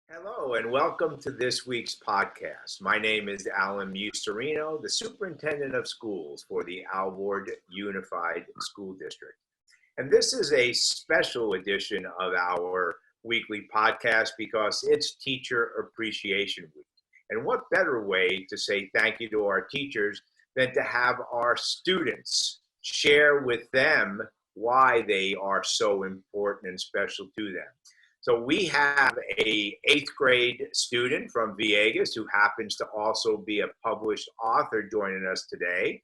Hello and welcome to this week's podcast. My name is Alan Mucerino, the Superintendent of Schools for the Alvord Unified School District. And this is a special edition of our weekly podcast because it's Teacher Appreciation Week. And what better way to say thank you to our teachers than to have our students share with them why they are so important and special to them. So we have a 8th grade student from Villegas who happens to also be a published author joining us today.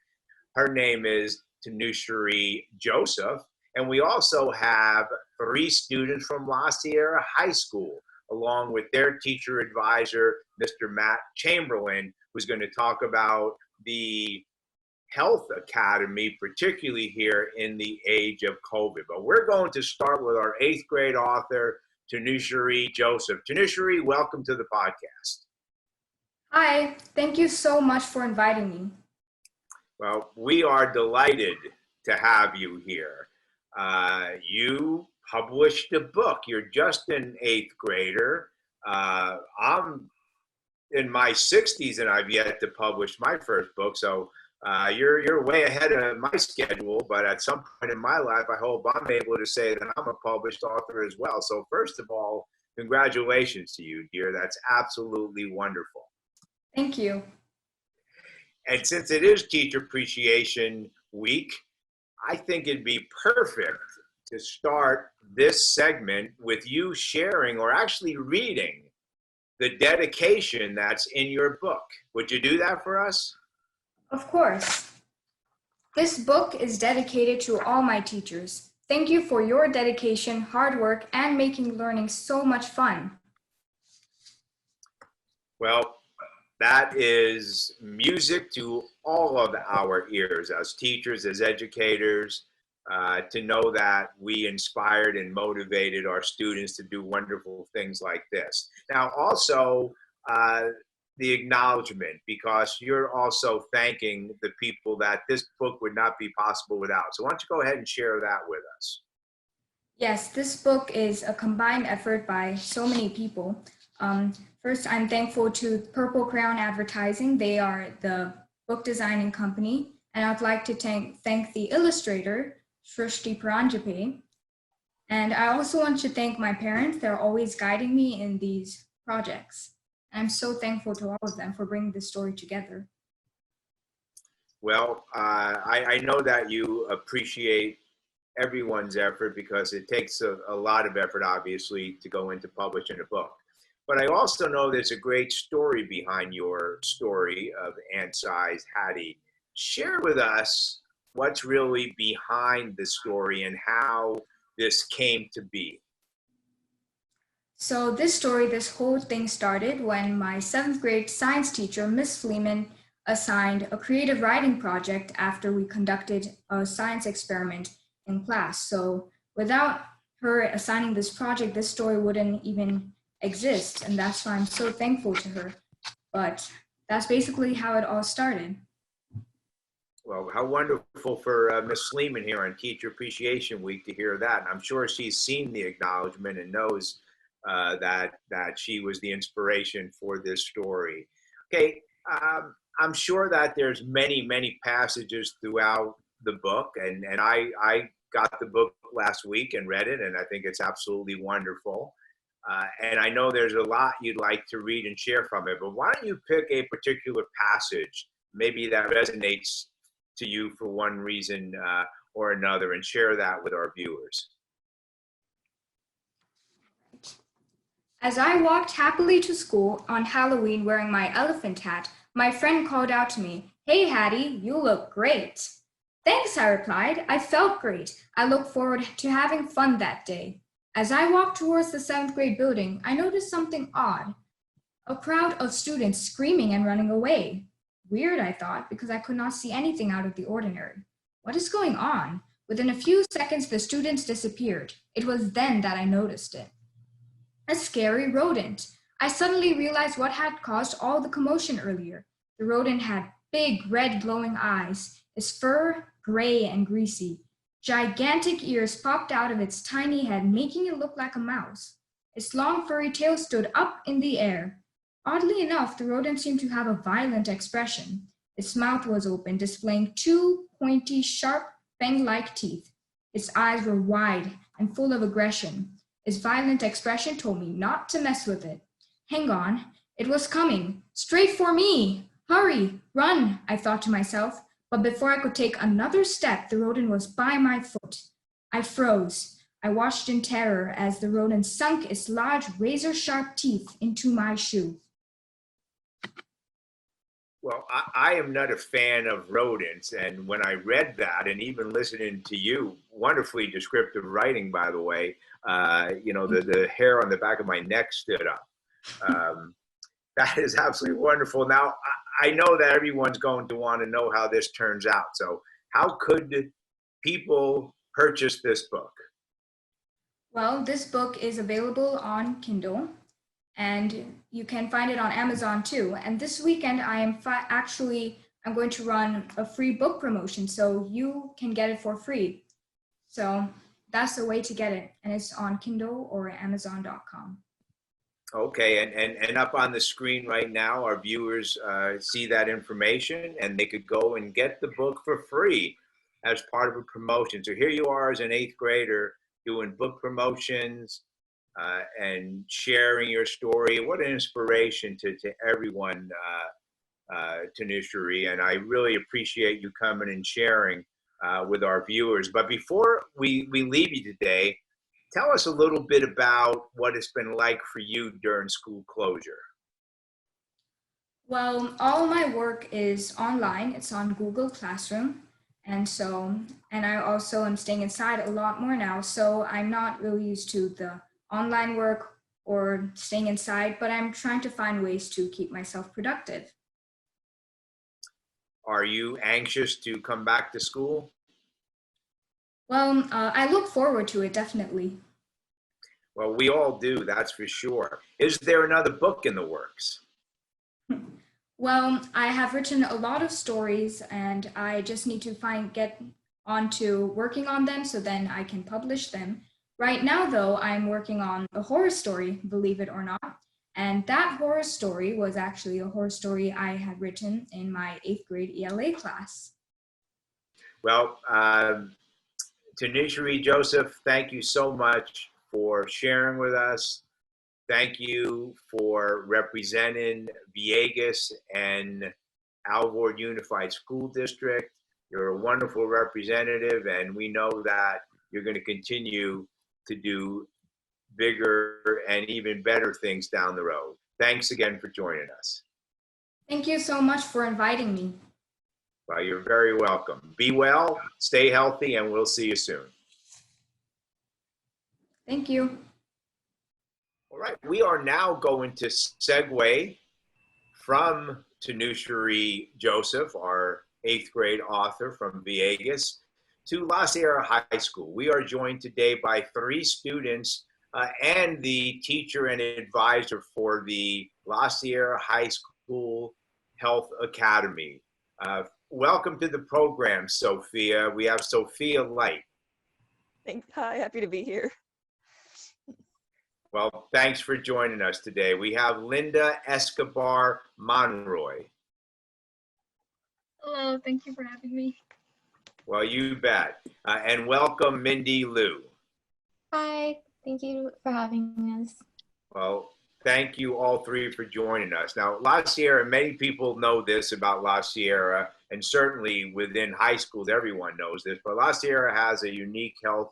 Her name is Tanushri Joseph. And we also have 3 students from La Sierra High School, along with their teacher advisor, Mr. Matt Chamberland, who's going to talk about the Health Academy, particularly here in the age of COVID. But we're going to start with our 8th grade author, Tanushri Joseph. Tanushri, welcome to the podcast. Hi, thank you so much for inviting me. Well, we are delighted to have you here. You published a book. You're just an 8th grader. I'm in my 60s and I've yet to publish my first book, so you're way ahead of my schedule, but at some point in my life, I hope I'm able to say that I'm a published author as well. So first of all, congratulations to you, dear. That's absolutely wonderful. Thank you. And since it is Teacher Appreciation Week, I think it'd be perfect to start this segment with you sharing or actually reading the dedication that's in your book. Would you do that for us? Of course. This book is dedicated to all my teachers. Thank you for your dedication, hard work, and making learning so much fun. Well, that is music to all of our ears as teachers, as educators, to know that we inspired and motivated our students to do wonderful things like this. Now, also, the acknowledgement, because you're also thanking the people that this book would not be possible without. So why don't you go ahead and share that with us? Yes, this book is a combined effort by so many people. First, I'm thankful to Purple Crayon Advertising. They are the book designing company. And I'd like to thank the illustrator, Srishti Paranjape. And I also want to thank my parents. They're always guiding me in these projects. I'm so thankful to all of them for bringing this story together. Well, I know that you appreciate everyone's effort because it takes a lot of effort, obviously, to go into publishing a book. But I also know there's a great story behind your story of ant-sized Hattie. Share with us what's really behind the story and how this came to be. So this whole thing started when my 7th grade science teacher, Miss Fleeman, assigned a creative writing project after we conducted a science experiment in class. So without her assigning this project, this story wouldn't even exist. And that's why I'm so thankful to her. But that's basically how it all started. Well, how wonderful for Miss Sleeman here on Teacher Appreciation Week to hear that. And I'm sure she's seen the acknowledgement and knows that she was the inspiration for this story. Okay, I'm sure that there's many passages throughout the book, and I got the book last week and read it, and I think it's absolutely wonderful. And I know there's a lot you'd like to read and share from it, but why don't you pick a particular passage, maybe that resonates to you for one reason or another, and share that with our viewers. As I walked happily to school on Halloween wearing my elephant hat, my friend called out to me, "Hey Hattie, you look great." "Thanks," I replied. I felt great. I looked forward to having fun that day. As I walked towards the 7th grade building, I noticed something odd. A crowd of students screaming and running away. Weird, I thought, because I could not see anything out of the ordinary. What is going on? Within a few seconds, the students disappeared. It was then that I noticed it. A scary rodent. I suddenly realized what had caused all the commotion earlier. The rodent had big, red, glowing eyes, its fur gray and greasy. Gigantic ears popped out of its tiny head, making it look like a mouse. Its long furry tail stood up in the air. Oddly enough, the rodent seemed to have a violent expression. Its mouth was open, displaying two pointy, sharp, fang-like teeth. Its eyes were wide and full of aggression. Its violent expression told me not to mess with it. Hang on, it was coming, straight for me. Hurry, run, I thought to myself, but before I could take another step, the rodent was by my foot. I froze. I watched in terror as the rodent sunk its large, razor-sharp teeth into my shoe. Well, I am not a fan of rodents, and when I read that, and even listening to you, wonderfully descriptive writing, by the way, the hair on the back of my neck stood up. That is absolutely wonderful. Now, I know that everyone's going to want to know how this turns out. So how could people purchase this book? Well, this book is available on Kindle, and you can find it on Amazon too. And this weekend, I'm going to run a free book promotion, so you can get it for free. So that's the way to get it, and it's on Kindle or Amazon.com. Okay, and up on the screen right now, our viewers see that information, and they could go and get the book for free as part of a promotion. So here you are as an 8th grader doing book promotions and sharing your story. What an inspiration to everyone, Tanushri, and I really appreciate you coming and sharing with our viewers. But before we leave you today, tell us a little bit about what it's been like for you during school closure. Well, all my work is online. It's on Google Classroom. And I also am staying inside a lot more now. So I'm not really used to the online work or staying inside, but I'm trying to find ways to keep myself productive. Are you anxious to come back to school? Well, I look forward to it, definitely. Well, we all do, that's for sure. Is there another book in the works? Well, I have written a lot of stories, and I just need to get onto working on them so then I can publish them. Right now, though, I'm working on a horror story, believe it or not. And that horror story was actually a horror story I had written in my 8th grade ELA class. Well, Tanushri Joseph, thank you so much for sharing with us. Thank you for representing Villegas and Alvord Unified School District. You're a wonderful representative, and we know that you're going to continue to do bigger and even better things down the road. Thanks again for joining us. Thank you so much for inviting me. Well, you're very welcome. Be well, stay healthy, and we'll see you soon. Thank you. All right, we are now going to segue from Tanushri Joseph, our 8th grade author from Villegas, to La Sierra High School. We are joined today by 3 students and the teacher and advisor for the La Sierra High School Health Academy. Welcome to the program, Sophia. We have Sophia Light. Thanks. Hi, happy to be here. Well, thanks for joining us today. We have Linda Escobar Monroy. Hello, thank you for having me. Well, you bet. And welcome, Mindy Liu. Hi, thank you for having us. Well, thank you all 3 for joining us. Now, La Sierra, many people know this about La Sierra, and certainly within high schools, everyone knows this, but La Sierra has a unique health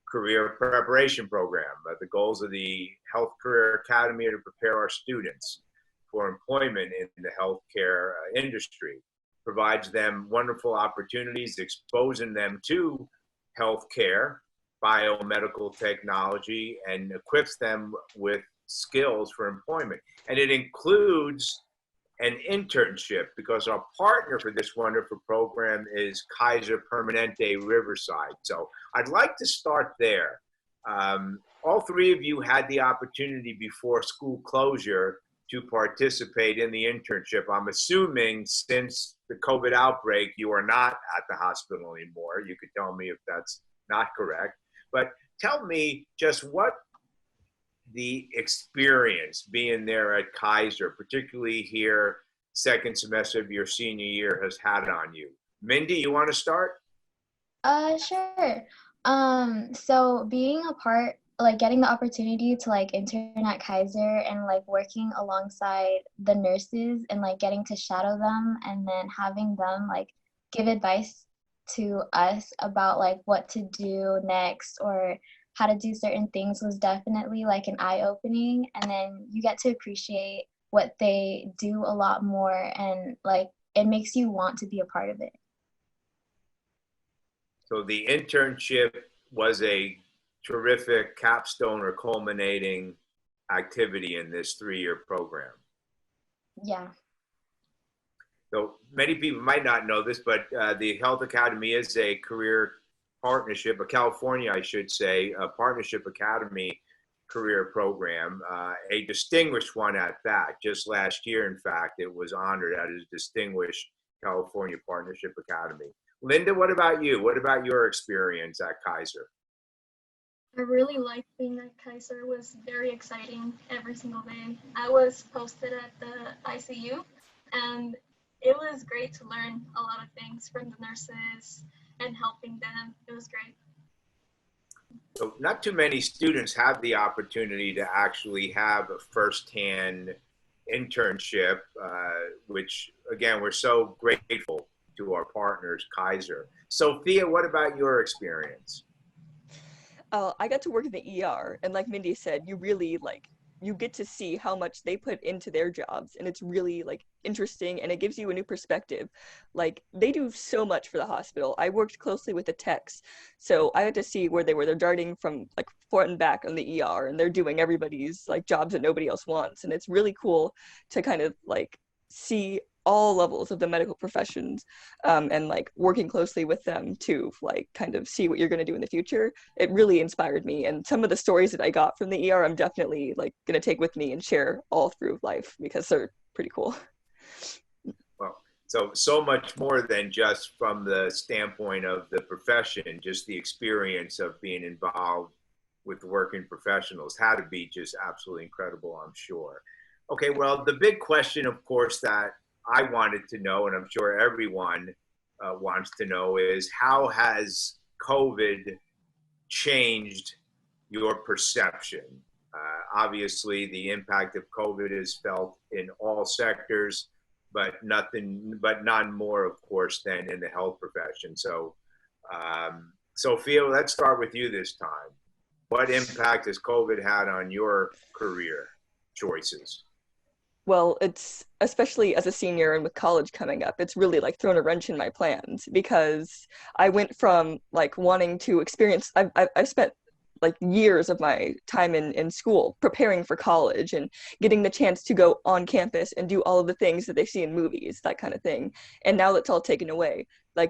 career preparation program. The goals of the Health Career Academy are to prepare our students for employment in the healthcare industry, provides them wonderful opportunities, exposing them to healthcare, biomedical technology, and equips them with skills for employment. And it includes an internship, because our partner for this wonderful program is Kaiser Permanente Riverside. So I'd like to start there. All 3 of you had the opportunity before school closure to participate in the internship. I'm assuming since the COVID outbreak, you are not at the hospital anymore. You could tell me if that's not correct. But tell me just what the experience being there at Kaiser, particularly here, second semester of your senior year, has had on you? Mindy, you want to start? Sure. So being a part, like getting the opportunity to like intern at Kaiser and like working alongside the nurses and like getting to shadow them and then having them like give advice to us about like what to do next or how to do certain things was definitely like an eye-opening, and then you get to appreciate what they do a lot more, and like it makes you want to be a part of it. So the internship was a terrific capstone or culminating activity in this 3-year program. Yeah. So many people might not know this, but the Health Academy is a career partnership, a California, I should say, a partnership academy career program, a distinguished one at that. Just last year, in fact, it was honored as a distinguished California Partnership Academy. Linda, what about you? What about your experience at Kaiser? I really liked being at Kaiser. It was very exciting every single day. I was posted at the ICU, and it was great to learn a lot of things from the nurses and helping them. It was great. So not too many students have the opportunity to actually have a firsthand internship, which again, we're so grateful to our partners, Kaiser. Sophia, what about your experience? I got to work in the ER, and like Mindy said, you really you get to see how much they put into their jobs, and it's really interesting, and it gives you a new perspective. Like, they do so much for the hospital. I worked closely with the techs, so I had to see where they're darting from front and back on the ER, and they're doing everybody's jobs that nobody else wants, and it's really cool to kind of see all levels of the medical professions, and working closely with them to kind of see what you're going to do in the future. It really inspired me, and some of the stories that I got from the ER I'm definitely going to take with me and share all through life because they're pretty cool. Well, so much more than just from the standpoint of the profession, just the experience of being involved with working professionals had to be just absolutely incredible, I'm sure. Okay, well, the big question, of course, that I wanted to know, and I'm sure everyone wants to know, is how has COVID changed your perception? Obviously, the impact of COVID is felt in all sectors, but none more, of course, than in the health profession. So, Sophia, let's start with you this time. What impact has COVID had on your career choices? Well, it's especially as a senior and with college coming up, it's really thrown a wrench in my plans because I went from wanting to experience, I've spent years of my time in school preparing for college and getting the chance to go on campus and do all of the things that they see in movies, that kind of thing. And now that's all taken away.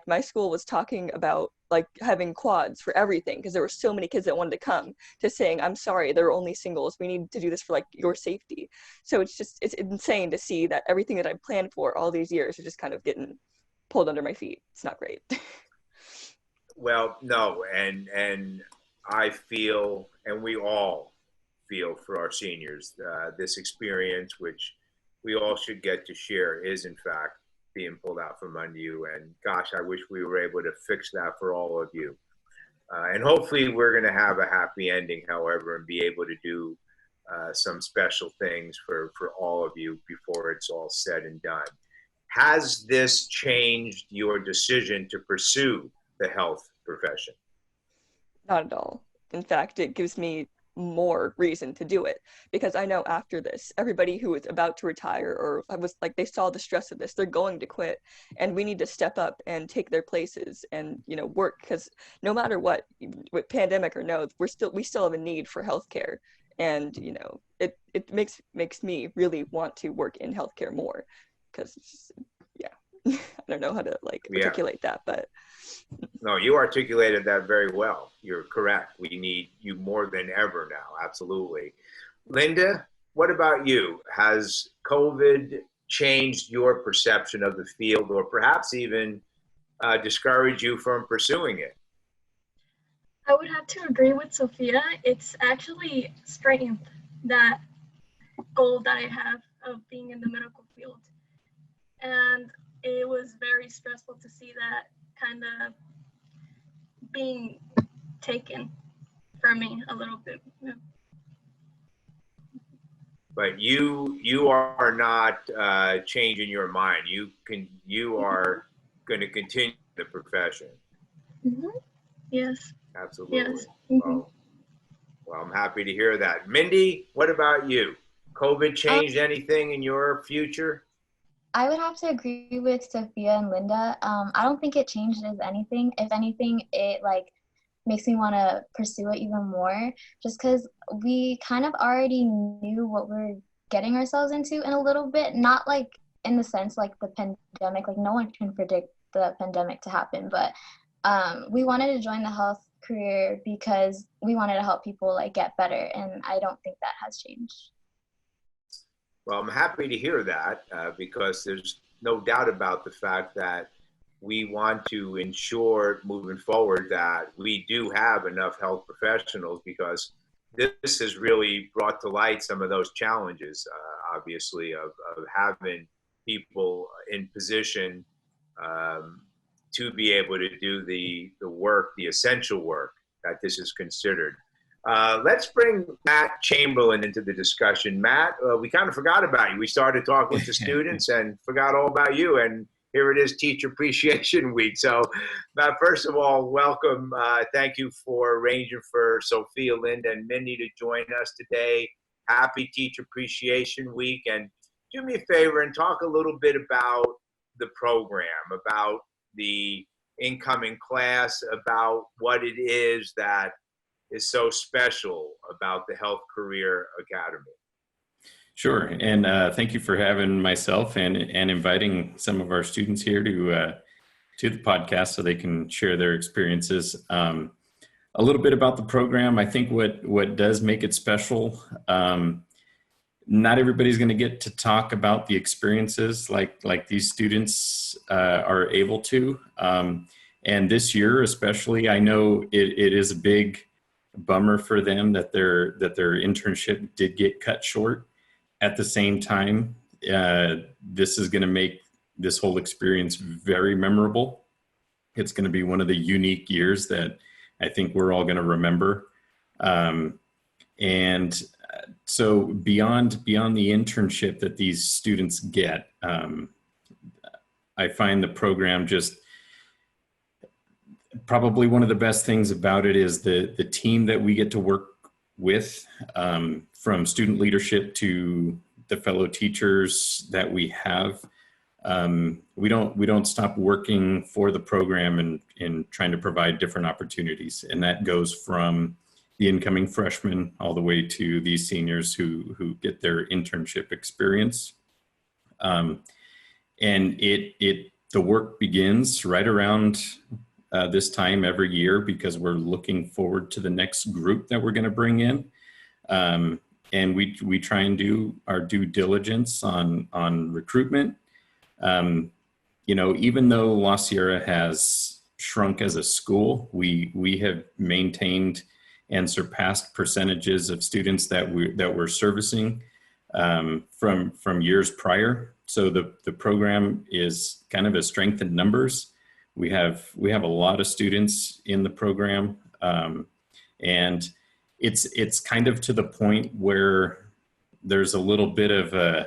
My school was talking about having quads for everything because there were so many kids that wanted to come, to saying, I'm sorry, there are only singles. We need to do this for your safety. So it's insane to see that everything that I planned for all these years is just kind of getting pulled under my feet. It's not great. Well, no, and I feel, and we all feel for our seniors, this experience, which we all should get to share, is in fact being pulled out from under you. And gosh, I wish we were able to fix that for all of you. And hopefully we're going to have a happy ending, however, and be able to do some special things for all of you before it's all said and done. Has this changed your decision to pursue the health profession? Not at all. In fact, it gives me more reason to do it because I know after this, everybody who is about to retire or was they saw the stress of this, they're going to quit, and we need to step up and take their places and work, because no matter what, with pandemic or no, we still have a need for healthcare, and it makes me really want to work in healthcare more because I don't know how to articulate that, but no, you articulated that very well. You're correct. We need you more than ever now. Absolutely. Linda, what about you? Has COVID changed your perception of the field, or perhaps even discouraged you from pursuing it? I would have to agree with Sophia. It's actually strengthened that goal that I have of being in the medical field. And it was very stressful to see that kind of being taken from me a little bit. Yeah. But you are not changing your mind. You are going to continue the profession. Mm-hmm. Yes. Absolutely. Yes. Mm-hmm. Well, I'm happy to hear that. Mindy, what about you? COVID changed anything in your future? I would have to agree with Sophia and Linda. I don't think it changes anything. If anything, it like makes me want to pursue it even more, just because we kind of already knew what we're getting ourselves into in a little bit. Not like in the sense like the pandemic, like no one can predict the pandemic to happen, but we wanted to join the health career because we wanted to help people like get better, and I don't think that has changed. Well, I'm happy to hear that because there's no doubt about the fact that we want to ensure moving forward that we do have enough health professionals, because this has really brought to light some of those challenges, obviously, of having people in position to be able to do the work, the essential work that this is considered. Let's bring Matt Chamberland into the discussion. Matt, we kind of forgot about you. We started talking to students and forgot all about you. And here it is, Teacher Appreciation Week. So, Matt, first of all, welcome. Thank you for arranging for Sophia, Linda, and Mindy to join us today. Happy Teacher Appreciation Week. And do me a favor and talk a little bit about the program, about the incoming class, about what it is that is so special about the Health Career Academy. Sure, and thank you for having myself and inviting some of our students here to the podcast so they can share their experiences. A little bit about the program. I think what does make it special, not everybody's going to get to talk about the experiences like these students are able to. And this year especially, I know it is a big bummer for them that their internship did get cut short. At the same time, this is going to make this whole experience very memorable. It's going to be one of the unique years that I think we're all going to remember. And so beyond the internship that these students get, I find the program just probably one of the best things about it is the team that we get to work with, from student leadership to the fellow teachers that we have. We don't stop working for the program and trying to provide different opportunities. And that goes from the incoming freshmen all the way to these seniors who get their internship experience. And the work begins right around this time every year, because we're looking forward to the next group that we're going to bring in. And we try and do our due diligence on recruitment. Even though La Sierra has shrunk as a school, we have maintained and surpassed percentages of students that we're servicing from years prior. So the program is kind of a strength in numbers. We have a lot of students in the program, and it's kind of to the point where there's a little bit of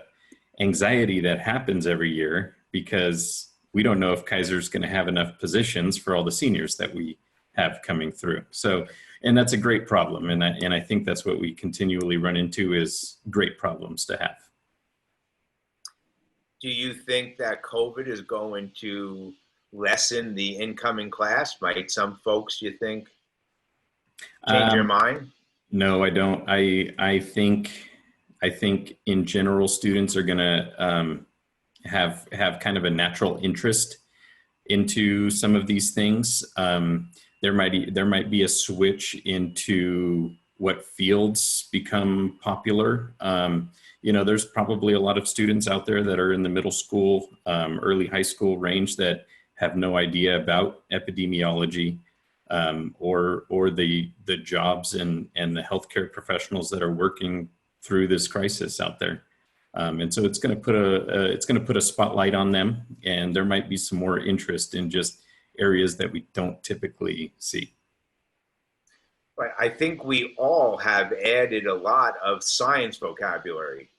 anxiety that happens every year, because we don't know if Kaiser's going to have enough positions for all the seniors that we have coming through. So, and that's a great problem, and I think that's what we continually run into, is great problems to have. Do you think that COVID is going to lessen the incoming class? Might some folks, you think, change their mind? No, I don't. I think in general, students are going to have kind of a natural interest into some of these things. There might be a switch into what fields become popular. There's probably a lot of students out there that are in the middle school, early high school range that have no idea about epidemiology, or the jobs and the healthcare professionals that are working through this crisis out there. And so it's going to put a spotlight on them, and there might be some more interest in just areas that we don't typically see. But I think we all have added a lot of science vocabulary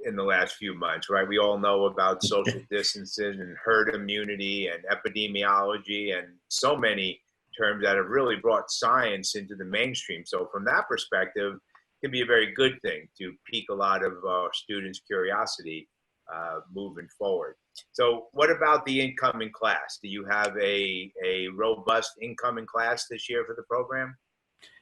in the last few months, right? We all know about social distancing and herd immunity and epidemiology and so many terms that have really brought science into the mainstream. So from that perspective, it can be a very good thing to pique a lot of students' curiosity moving forward. So what about the incoming class? Do you have a robust incoming class this year for the program?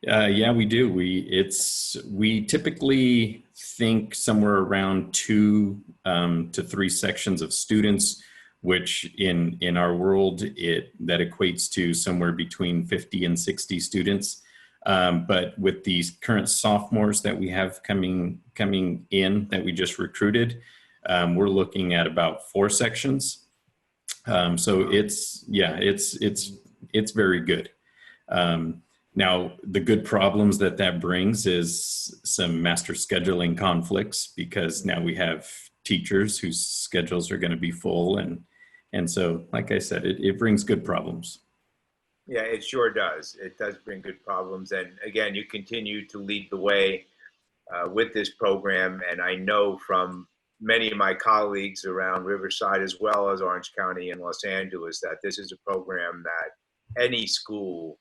Yeah, we do. We typically think somewhere around 2 to 3 sections of students, which in our world that equates to somewhere between 50 and 60 students. But with these current sophomores that we have coming in that we just recruited, we're looking at about 4 sections. So it's very good. Now, the good problems that brings is some master scheduling conflicts, because now we have teachers whose schedules are going to be full. And so, like I said, it brings good problems. Yeah, it sure does. It does bring good problems. And again, you continue to lead the way with this program. And I know from many of my colleagues around Riverside, as well as Orange County and Los Angeles, that this is a program that any school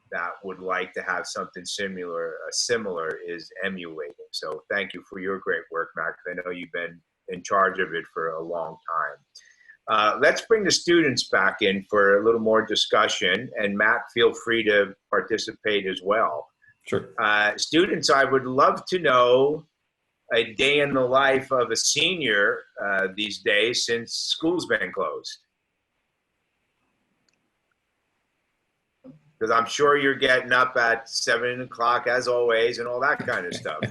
that would like to have something similar is emulating. So thank you for your great work, Matt. I know you've been in charge of it for a long time. Let's bring the students back in for a little more discussion, and Matt, feel free to participate as well. Sure. Students, I would love to know a day in the life of a senior these days since school's been closed. Because I'm sure you're getting up at 7 o'clock as always and all that kind of stuff.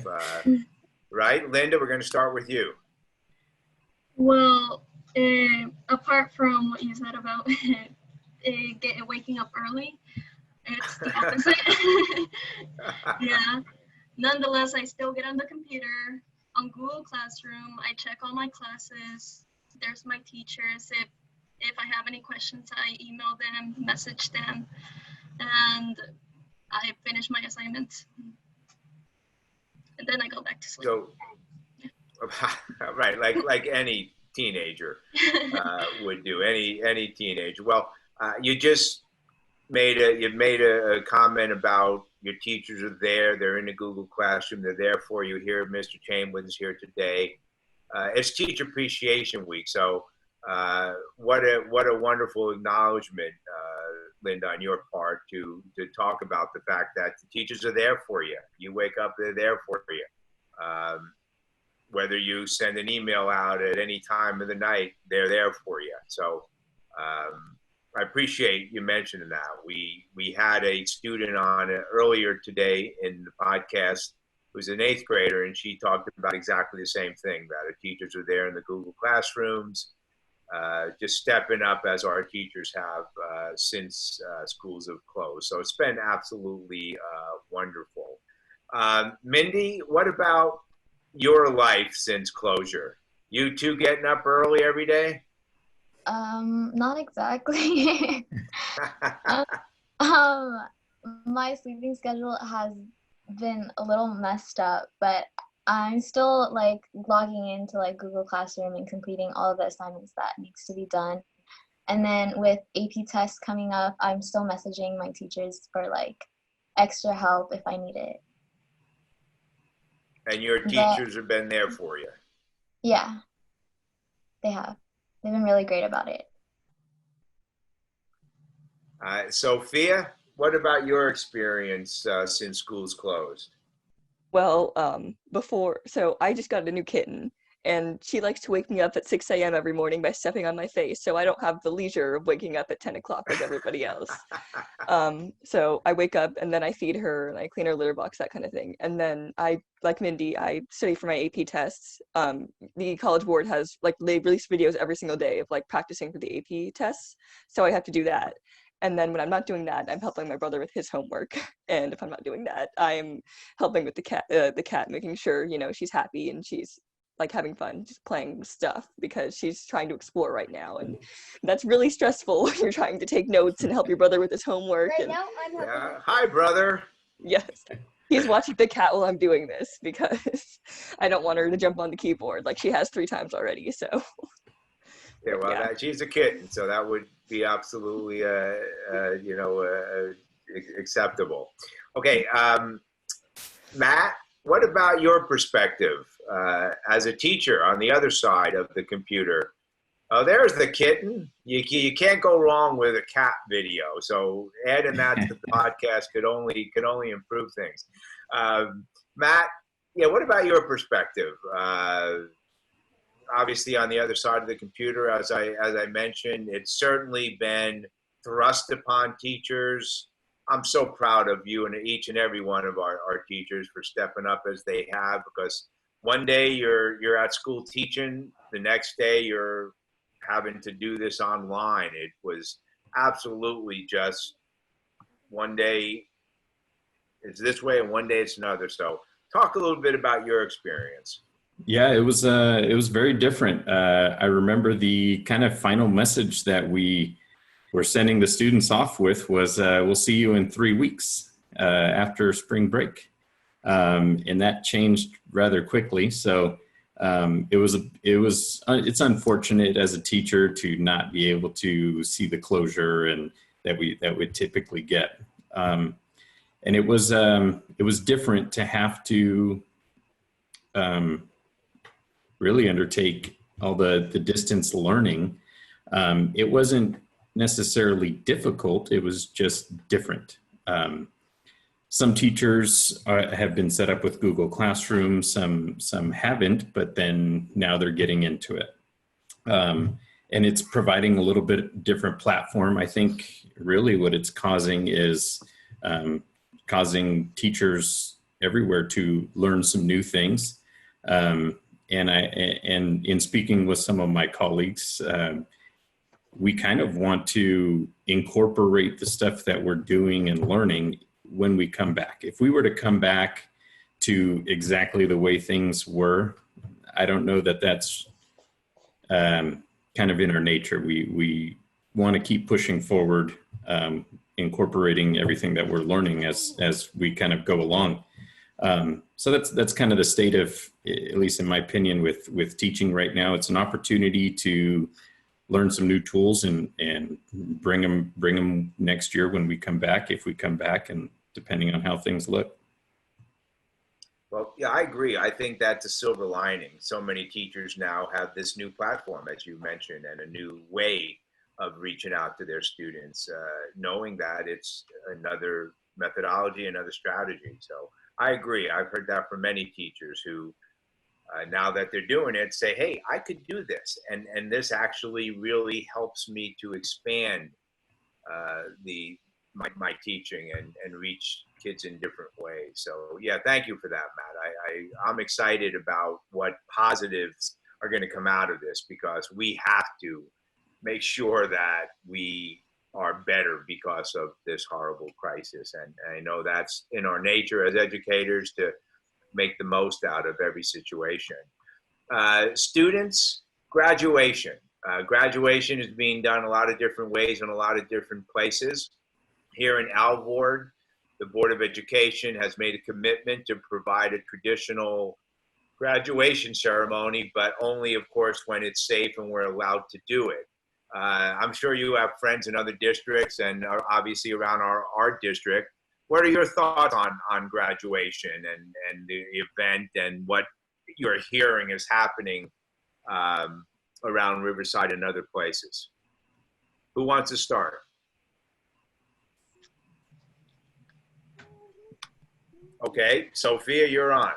Right? Linda, we're going to start with you. Well, apart from what you said about waking up early, it's the opposite. Yeah. Nonetheless, I still get on the computer, on Google Classroom. I check all my classes. There's my teachers. If I have any questions, I email them, message them, and I finish my assignments. And then I go back to sleep. So, right, like any teenager would do, any teenager. Well, you just made a comment about your teachers are there. They're in the Google Classroom. They're there for you. Here, Mr. Chamberlain's here today. It's Teacher Appreciation Week, so what a wonderful acknowledgement, Linda, on your part to talk about the fact that the teachers are there for you. You wake up, they're there for you. Whether you send an email out at any time of the night, they're there for you. So I appreciate you mentioning that. We had a student on earlier today in the podcast who's an 8th grader, and she talked about exactly the same thing, that her teachers are there in the Google Classrooms, just stepping up as our teachers have since schools have closed. So it's been absolutely wonderful. Mindy, what about your life since closure? You too getting up early every day? Not exactly. My sleeping schedule has been a little messed up, but I'm still like logging into like Google Classroom and completing all of the assignments that needs to be done. And then with AP tests coming up, I'm still messaging my teachers for like extra help if I need it. And your teachers have been there for you? Yeah, they have. They've been really great about it. Sophia, what about your experience since school's closed? Well, so I just got a new kitten, and she likes to wake me up at 6 a.m. every morning by stepping on my face, so I don't have the leisure of waking up at 10 o'clock like everybody else. So I wake up, and then I feed her, and I clean her litter box, that kind of thing. And then like Mindy, I study for my AP tests. The College Board has, like, they release videos every single day of, like, practicing for the AP tests, so I have to do that. And then when I'm not doing that, I'm helping my brother with his homework. And if I'm not doing that, I'm helping with the cat, making sure, you know, she's happy and she's like having fun, just playing stuff because she's trying to explore right now. And that's really stressful when you're trying to take notes and help your brother with his homework. Right And now, I'm helping. Yeah. Hi, brother. yes, he's watching the cat while I'm doing this because I don't want her to jump on the keyboard like she has 3 times already. So Yeah, well, yeah. she's a kitten, so that would be absolutely, acceptable. Okay, Matt, what about your perspective as a teacher on the other side of the computer? Oh, there's the kitten. You can't go wrong with a cat video. So adding that to the podcast could only improve things. Matt, yeah, what about your perspective? Obviously, on the other side of the computer, as I mentioned, it's certainly been thrust upon teachers. I'm so proud of you and each and every one of our teachers for stepping up as they have, because one day you're at school teaching, the next day you're having to do this online. It was absolutely just one day it's this way and one day it's another. So talk a little bit about your experience. Yeah, it was very different. I remember the kind of final message that we were sending the students off with was, we'll see you in 3 weeks after spring break. And that changed rather quickly. So it's unfortunate as a teacher to not be able to see the closure and that we typically get. And it was different to have to really undertake all the distance learning. It wasn't necessarily difficult, it was just different. Some teachers have been set up with Google Classroom, some haven't, but then now they're getting into it. And it's providing a little bit different platform. I think really what it's causing is causing teachers everywhere to learn some new things. And in speaking with some of my colleagues, we kind of want to incorporate the stuff that we're doing and learning when we come back. If we were to come back to exactly the way things were, I don't know that that's kind of in our nature. We want to keep pushing forward, incorporating everything that we're learning as we kind of go along. So that's kind of the state of, at least in my opinion, with teaching right now. It's an opportunity to learn some new tools and bring them next year when we come back, if we come back, and depending on how things look. Well, yeah, I agree. I think that's a silver lining. So many teachers now have this new platform, as you mentioned, and a new way of reaching out to their students, knowing that it's another methodology, another strategy. So I agree. I've heard that from many teachers who, now that they're doing it, say, hey, I could do this. And this actually really helps me to expand my teaching and reach kids in different ways. So yeah, thank you for that, Matt. I'm excited about what positives are going to come out of this, because we have to make sure that we are better because of this horrible crisis. And I know that's in our nature as educators to make the most out of every situation. Students, graduation. Graduation is being done a lot of different ways in a lot of different places. Here in Alvord, the Board of Education has made a commitment to provide a traditional graduation ceremony, but only, of course, when it's safe and we're allowed to do it. I'm sure you have friends in other districts and are obviously around our district. What are your thoughts on graduation and the event and what you're hearing is happening around Riverside and other places? Who wants to start? Okay, Sophia, you're on.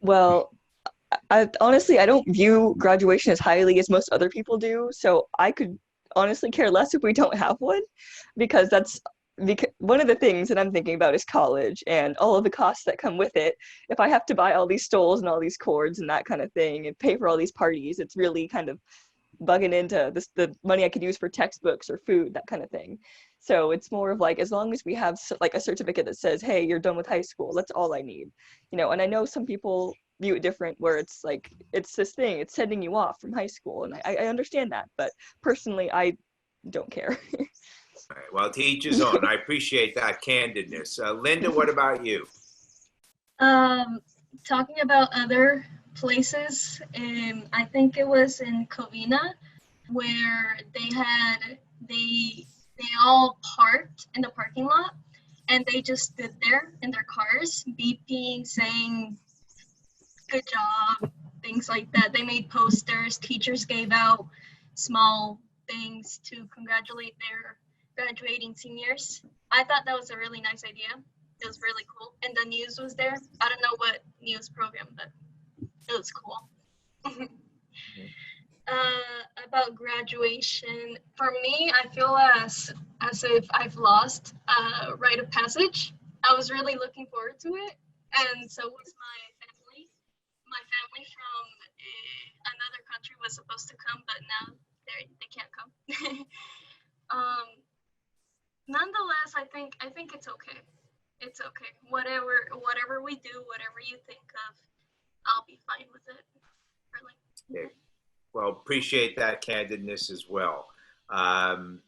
Well, I honestly, I don't view graduation as highly as most other people do, so I could honestly care less if we don't have one, because one of the things that I'm thinking about is college and all of the costs that come with it. If I have to buy all these stoles and all these cords and that kind of thing and pay for all these parties, it's really kind of bugging into this, the money I could use for textbooks or food, that kind of thing. So it's more of like, as long as we have like a certificate that says, hey, you're done with high school, that's all I need, you know. And I know some people view it different, where it's like, it's this thing, it's sending you off from high school, and I understand that, but personally, I don't care. All right, well, to each his own. I appreciate that candidness. Linda, what about you? Talking about other places, I think it was in Covina where they all parked in the parking lot, and they just stood there in their cars, beeping, saying good job, things like that. They made posters, teachers gave out small things to congratulate their graduating seniors. I thought that was a really nice idea. It was really cool. And the news was there. I don't know what news program, but it was cool. About graduation, for me, I feel as if I've lost a rite of passage. I was really looking forward to it, and so was my family. My family from another country was supposed to come, but now they can't come. Nonetheless, I think it's okay. It's okay. Whatever we do, whatever you think of, I'll be fine with it. Really. Okay. Well, appreciate that candidness as well. And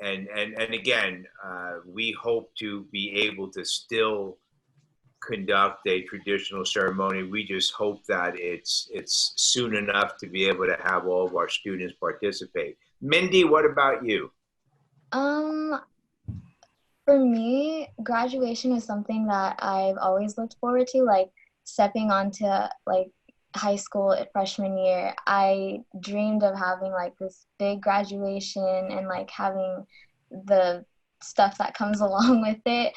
again, we hope to be able to still conduct a traditional ceremony. We just hope that it's soon enough to be able to have all of our students participate. Mindy, what about you? For me, graduation is something that I've always looked forward to, like stepping onto like high school freshman year. I dreamed of having like this big graduation and like having the stuff that comes along with it,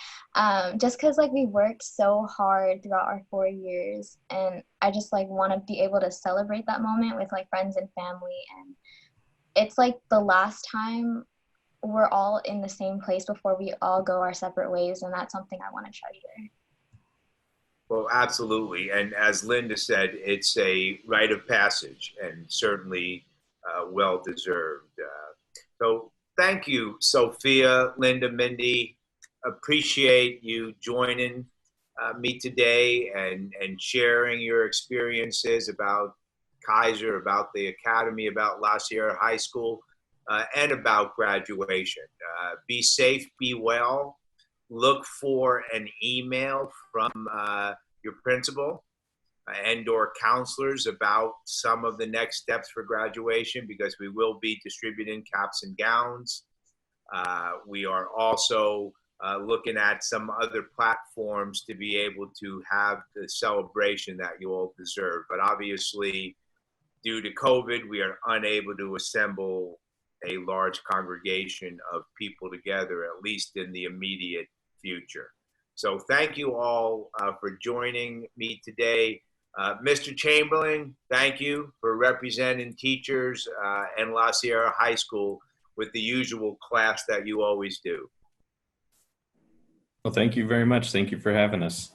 just because like we worked so hard throughout our 4 years, and I just like want to be able to celebrate that moment with like friends and family. And it's like the last time we're all in the same place before we all go our separate ways, and that's something I want to treasure. Well, absolutely. And as Linda said, it's a rite of passage, and certainly well deserved. So thank you, Sophia, Linda, Mindy. Appreciate you joining me today and sharing your experiences about Kaiser, about the Academy, about La Sierra High School, and about graduation. Be safe, be well. Look for an email from your principal and or counselors about some of the next steps for graduation, because we will be distributing caps and gowns. We are also looking at some other platforms to be able to have the celebration that you all deserve. But obviously, due to COVID, we are unable to assemble a large congregation of people together, at least in the immediate future. So thank you all for joining me today. Mr. Chamberlain, thank you for representing teachers and La Sierra High School with the usual class that you always do. Well, thank you very much. Thank you for having us.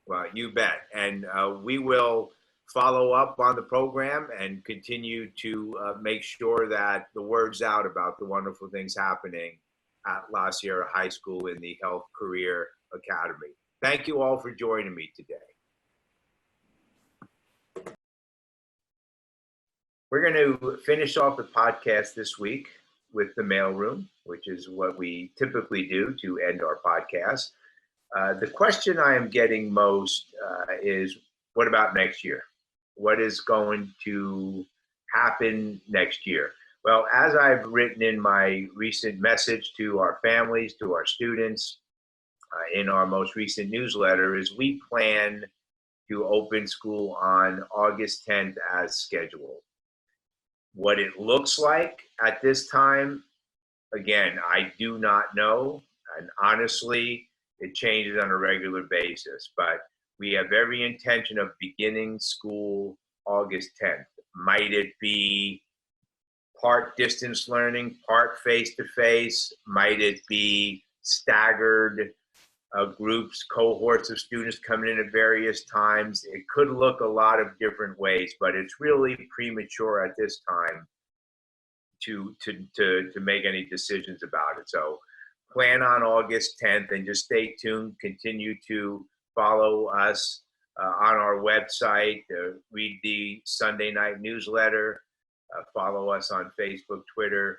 Well, you bet. And we will follow up on the program and continue to make sure that the word's out about the wonderful things happening at La Sierra High School in the Health Career Academy. Thank you all for joining me today. We're going to finish off the podcast this week with the mailroom, which is what we typically do to end our podcast. The question I am getting most is, what about next year? What is going to happen next year? Well, as I've written in my recent message to our families, to our students, in our most recent newsletter, is we plan to open school on August 10th as scheduled. What it looks like at this time, again, I do not know. And honestly, it changes on a regular basis. But we have every intention of beginning school August 10th. Might it be part distance learning, part face-to-face? Might it be staggered groups, cohorts of students coming in at various times? It could look a lot of different ways, but it's really premature at this time to make any decisions about it. So plan on August 10th and just stay tuned. Continue to follow us on our website, read the Sunday night newsletter, follow us on Facebook, Twitter,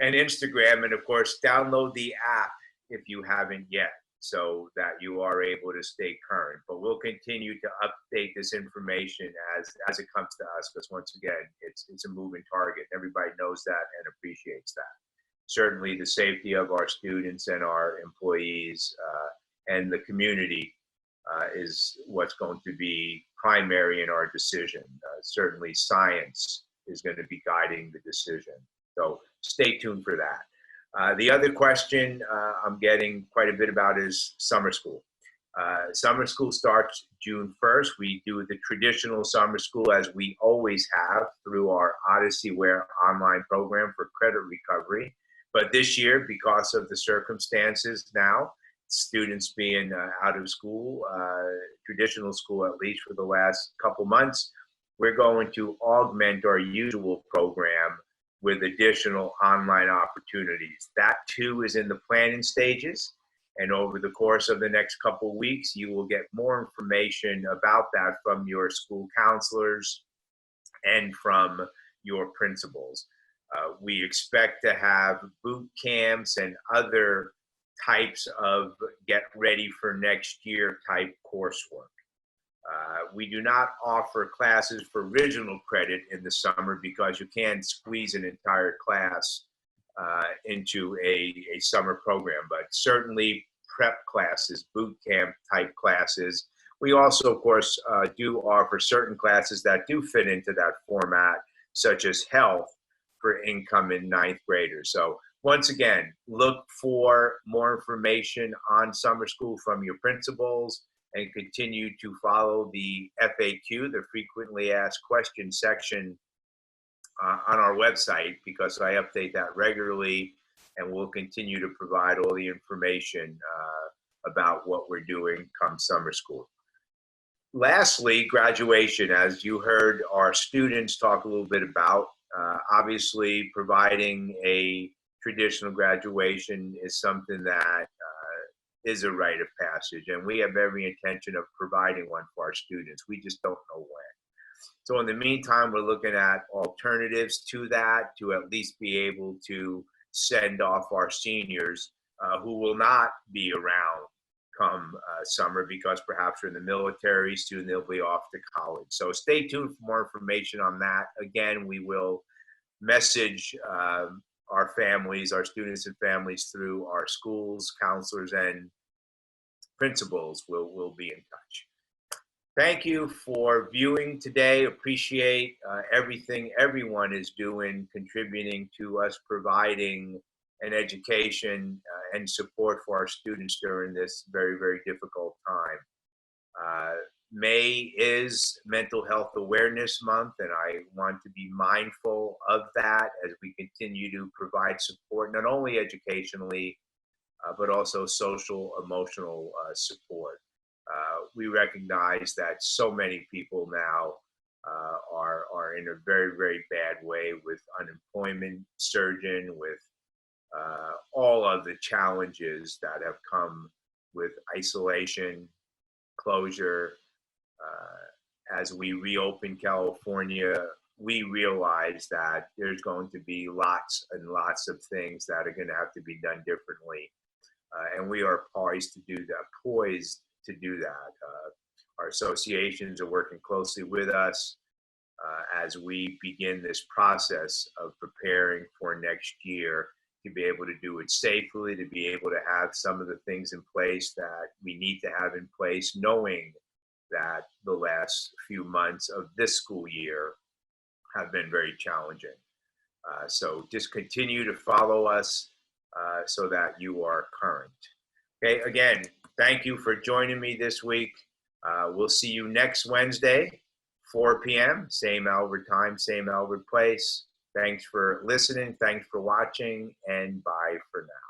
and Instagram, and of course, download the app if you haven't yet, so that you are able to stay current. But we'll continue to update this information as it comes to us, because once again, it's a moving target. Everybody knows that and appreciates that. Certainly, the safety of our students and our employees and the community is what's going to be primary in our decision. Certainly, science is going to be guiding the decision. So stay tuned for that. The other question I'm getting quite a bit about is summer school. Summer school starts June 1st. We do the traditional summer school as we always have through our Odyssey Ware online program for credit recovery. But this year, because of the circumstances now, students being out of school, traditional school at least for the last couple months, we're going to augment our usual program with additional online opportunities. That too is in the planning stages. And over the course of the next couple weeks, you will get more information about that from your school counselors and from your principals. We expect to have boot camps and other types of get ready for next year type coursework. We do not offer classes for original credit in the summer because you can't squeeze an entire class into a summer program, but certainly prep classes, boot camp type classes. We also, of course, do offer certain classes that do fit into that format, such as health for incoming ninth graders. So once again, look for more information on summer school from your principals, and continue to follow the FAQ, the frequently asked questions section on our website, because I update that regularly, and we'll continue to provide all the information about what we're doing come summer school. Lastly, graduation, as you heard our students talk a little bit about, obviously providing a traditional graduation is something that is a rite of passage, and we have every intention of providing one for our students. We just don't know when. So in the meantime, we're looking at alternatives to that, to at least be able to send off our seniors who will not be around come summer, because perhaps they're in the military, soon they'll be off to college. So stay tuned for more information on that. Again, we will message our families, our students and families, through our schools, counselors, and principals will be in touch. Thank you for viewing today. Appreciate everything everyone is doing, contributing to us providing an education and support for our students during this very, very difficult time. May is Mental Health Awareness Month, and I want to be mindful of that as we continue to provide support, not only educationally, but also social, emotional support. We recognize that so many people now are in a very, very bad way, with unemployment surging, with all of the challenges that have come with isolation, closure. As we reopen California, we realize that there's going to be lots and lots of things that are going to have to be done differently. And we are poised to do that. Our associations are working closely with us as we begin this process of preparing for next year, to be able to do it safely, to be able to have some of the things in place that we need to have in place, knowing that the last few months of this school year have been very challenging. So just continue to follow us so that you are current. Okay, again, thank you for joining me this week. We'll see you next Wednesday, 4 p.m., same Albert time, same Albert place. Thanks for listening, thanks for watching, and bye for now.